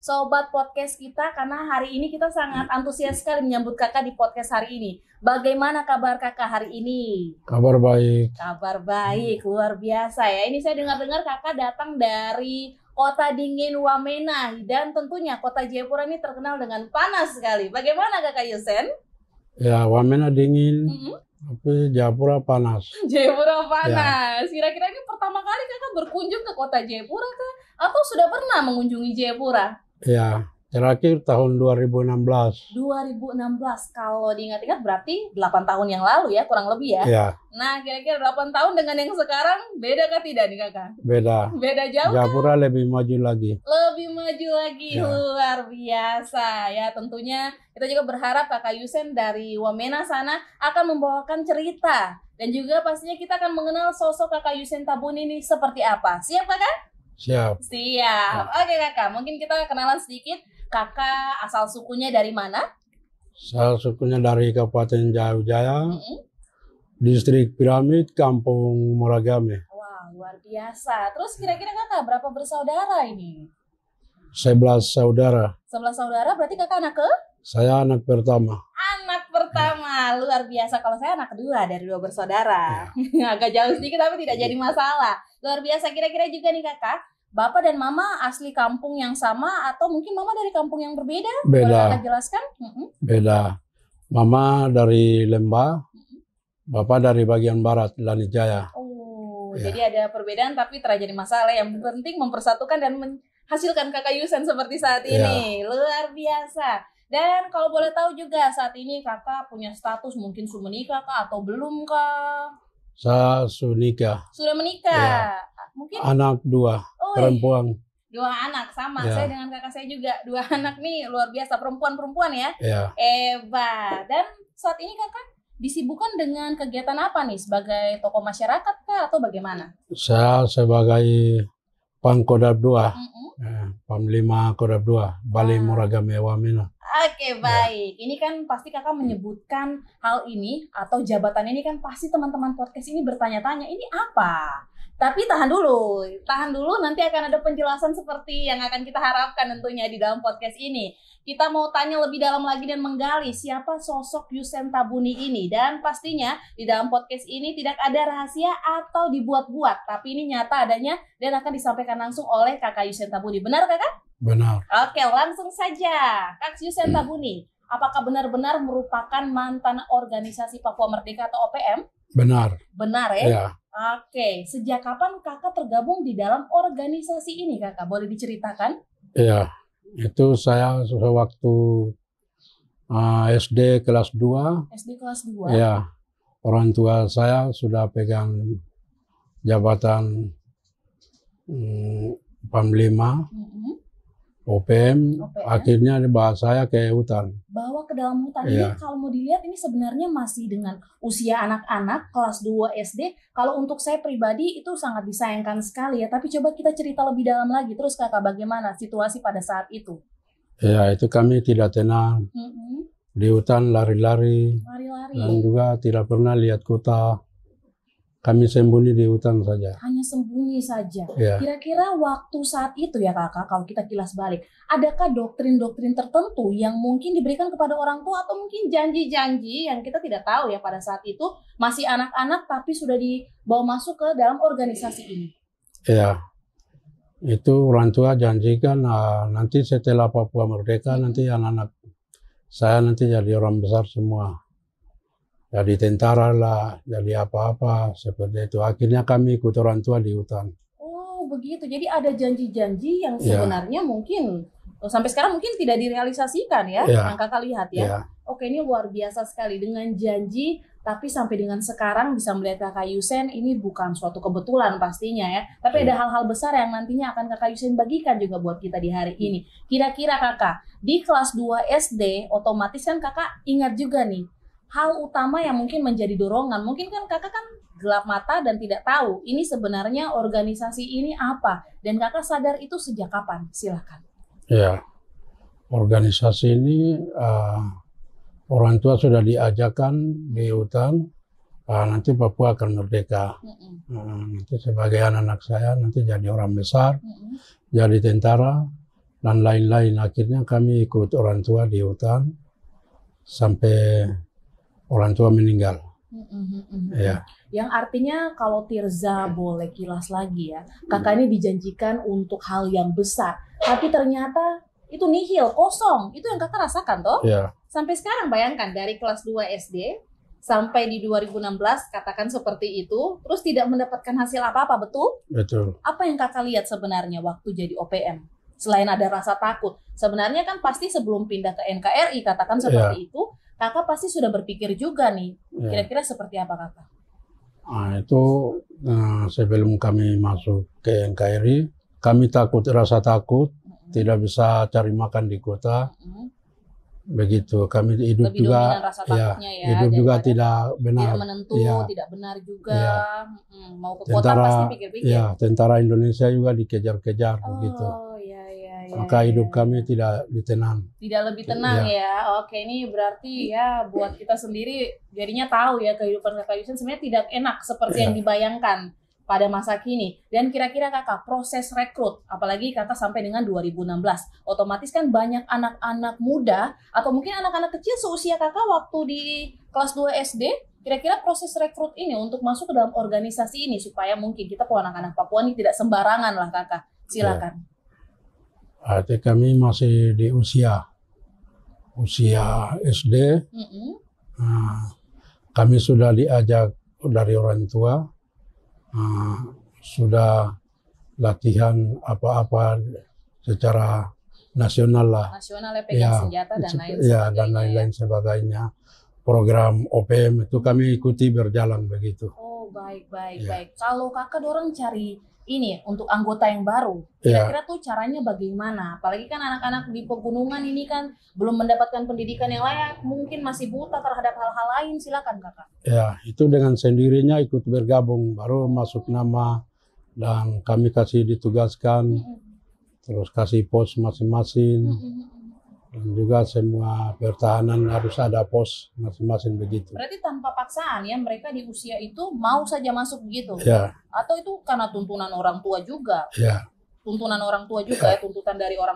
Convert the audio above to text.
Sobat podcast kita, karena hari ini kita sangat antusias sekali menyambut kakak di podcast hari ini. Bagaimana kabar kakak hari ini? Kabar baik. Kabar baik, luar biasa ya. Ini saya dengar-dengar kakak datang dari kota dingin Wamena. Dan tentunya kota Jayapura ini terkenal dengan panas sekali. Bagaimana kakak Yusen? Ya, Wamena dingin, tapi Jayapura panas. Jayapura panas. Kira-kira ini pertama kali kakak berkunjung ke kota Jayapura kah? Atau sudah pernah mengunjungi Jayapura? Ya, terakhir tahun 2016. 2016, kalau diingat-ingat berarti 8 tahun yang lalu ya, kurang lebih ya. Ya, Nah, kira-kira 8 tahun dengan yang sekarang, beda kah tidak nih kakak? beda. Beda jauh kan? Jayapura lebih maju lagi. Lebih maju lagi, Ya. luar biasa ya. Tentunya kita juga berharap kakak Yusen dari Wamena sana akan membawakan cerita. Dan juga pastinya kita akan mengenal sosok kakak Yusen Tabuni ini seperti apa. Siap kakak? Siap. Siap. Oke kakak, mungkin kita kenalan sedikit. Kakak asal sukunya dari mana? Saya sukunya dari Kabupaten Jaya, Distrik Piramid, Kampung Moragame. Wah, luar biasa. Terus kira-kira kakak berapa bersaudara ini? 11 saudara. 11 saudara, berarti kakak anak ke? Saya anak pertama. Anak pertama, luar biasa. Kalau saya anak kedua dari 2 bersaudara. Agak jauh sedikit tapi tidak jadi masalah. Luar biasa. Kira-kira juga nih kakak, bapak dan mama asli kampung yang sama atau mungkin mama dari kampung yang berbeda? Boleh Beda. kakak jelaskan? Beda. Mama dari Lembah, bapak dari bagian barat, Lanijaya. Oh, Ya. jadi ada perbedaan tapi tidak jadi masalah. Yang penting mempersatukan dan menghasilkan kakak Yusen seperti saat ini. Luar biasa. Dan kalau boleh tahu juga saat ini kakak punya status mungkin sudah menikah kah atau belum kah? Saya sudah nikah. Sudah menikah. Mungkin Anak 2, perempuan. 2 anak sama. Ya. Saya dengan kakak saya juga 2 anak nih, luar biasa, perempuan-perempuan ya. Ya. Hebat. Dan saat ini kakak disibukkan dengan kegiatan apa nih? Sebagai tokoh masyarakat kah atau bagaimana? Saya sebagai Pangkodam 2, Mm-mm. Panglima Kodam 2, Bali Moragame Wamena. Oke, baik. Ini kan pasti kakak menyebutkan hal ini atau jabatan ini kan pasti teman-teman podcast ini bertanya-tanya, ini apa? Tapi tahan dulu, nanti akan ada penjelasan seperti yang akan kita harapkan tentunya di dalam podcast ini. Kita mau tanya lebih dalam lagi dan menggali siapa sosok Yusen Tabuni ini. Dan pastinya di dalam podcast ini tidak ada rahasia atau dibuat-buat, tapi ini nyata adanya dan akan disampaikan langsung oleh kakak Yusen Tabuni. Benar kakak? Benar. Oke, langsung saja. Kak Yusen Tabuni, apakah benar-benar merupakan mantan organisasi Papua Merdeka atau OPM? Benar. Benar ya? Ya. Oke, sejak kapan kakak tergabung di dalam organisasi ini kakak? Boleh diceritakan? Ya. Itu saya sewaktu SD kelas 2. SD kelas 2? Ya. Orang tua saya sudah pegang jabatan Panglima OPM. Akhirnya dibawa saya ke hutan. Bawa ke dalam hutan. Iya. Ini kalau mau dilihat ini sebenarnya masih dengan usia anak-anak kelas 2 SD. Kalau untuk saya pribadi itu sangat disayangkan sekali ya. Tapi coba kita cerita lebih dalam lagi. Terus kakak bagaimana situasi pada saat itu? Ya, itu kami tidak tenang. Di hutan lari-lari. Lari-lari. Dan juga tidak pernah lihat kota. Kami sembunyi di hutan saja. Hanya sembunyi saja. Ya. Kira-kira waktu saat itu ya kakak, kalau kita kilas balik, adakah doktrin-doktrin tertentu yang mungkin diberikan kepada orang tua atau mungkin janji-janji yang kita tidak tahu ya pada saat itu masih anak-anak tapi sudah dibawa masuk ke dalam organisasi ini? Ya, itu orang tua janjikan nanti setelah Papua Merdeka nanti anak-anak saya nanti jadi orang besar semua. Jadi tentara lah, jadi apa-apa seperti itu. Akhirnya kami ikut orang tua di hutan. Oh begitu, jadi ada janji-janji yang sebenarnya mungkin sampai sekarang mungkin tidak direalisasikan ya, yang kakak lihat ya. Oke, ini luar biasa sekali dengan janji, tapi sampai dengan sekarang bisa melihat kakak Yusen ini bukan suatu kebetulan pastinya ya. Tapi ada hal-hal besar yang nantinya akan kakak Yusen bagikan juga buat kita di hari ini. Kira-kira kakak, di kelas 2 SD otomatis kan kakak ingat juga nih, hal utama yang mungkin menjadi dorongan, mungkin kan kakak kan gelap mata dan tidak tahu ini sebenarnya organisasi ini apa. Dan kakak sadar itu sejak kapan? Silakan. Ya, organisasi ini orang tua sudah diajarkan di hutan, nanti Papua akan merdeka. Nanti sebagai anak saya nanti jadi orang besar, jadi tentara, dan lain-lain. Akhirnya kami ikut orang tua di hutan sampai orang tua meninggal. Ya. Yang artinya kalau Tirza boleh kilas lagi ya, kakak ini dijanjikan untuk hal yang besar, tapi ternyata itu nihil, kosong. Itu yang kakak rasakan toh? Ya. Sampai sekarang bayangkan dari kelas 2 SD sampai di 2016 katakan seperti itu, terus tidak mendapatkan hasil apa-apa, betul? Betul. Apa yang kakak lihat sebenarnya waktu jadi OPM? Selain ada rasa takut, sebenarnya kan pasti sebelum pindah ke NKRI katakan seperti itu, kakak pasti sudah berpikir juga nih, kira-kira seperti apa kakak? Nah, itu sebelum kami masuk ke NKRI, kami rasa takut, tidak bisa cari makan di kota. Begitu kami hidup lebih juga rasa takutnya hidup juga tidak benar, tidak menentu, tidak benar juga. Mau ke kota pasti pikir-pikir. Tentara Indonesia juga dikejar-kejar begitu. Maka hidup kami tidak tenang. Tidak lebih tenang ya. Oke, ini berarti ya buat kita sendiri jadinya tahu ya kehidupan kakak Yusen sebenarnya tidak enak seperti yang dibayangkan pada masa kini. Dan kira-kira kakak proses rekrut, apalagi kakak sampai dengan 2016, otomatis kan banyak anak-anak muda atau mungkin anak-anak kecil seusia kakak waktu di kelas 2 SD, kira-kira proses rekrut ini untuk masuk ke dalam organisasi ini supaya mungkin kita anak-anak Papua ini tidak sembarangan lah kakak. Silakan. Arti kami masih di usia SD. Kami sudah diajak dari orang tua. Sudah latihan apa-apa secara nasional lah. Nasional ya, pegang senjata dan lain sebagainya. Dan lain-lain sebagainya. Program OPM itu kami ikuti berjalan begitu. Oh, baik. Kalau kakak dorong cari ini untuk anggota yang baru, kira-kira tuh caranya bagaimana? Apalagi kan anak-anak di pegunungan ini kan belum mendapatkan pendidikan yang layak, mungkin masih buta terhadap hal-hal lain. Silakan kakak. Ya, itu dengan sendirinya ikut bergabung, baru masuk nama dan kami kasih ditugaskan, terus kasih pos masing-masing, dan juga semua pertahanan harus ada pos masing-masing begitu. Berarti tanpa paksaan ya, mereka di usia itu mau saja masuk begitu? Ya. Atau itu karena tuntunan orang tua juga? Ya. Tuntunan orang tua juga, tuntutan dari orang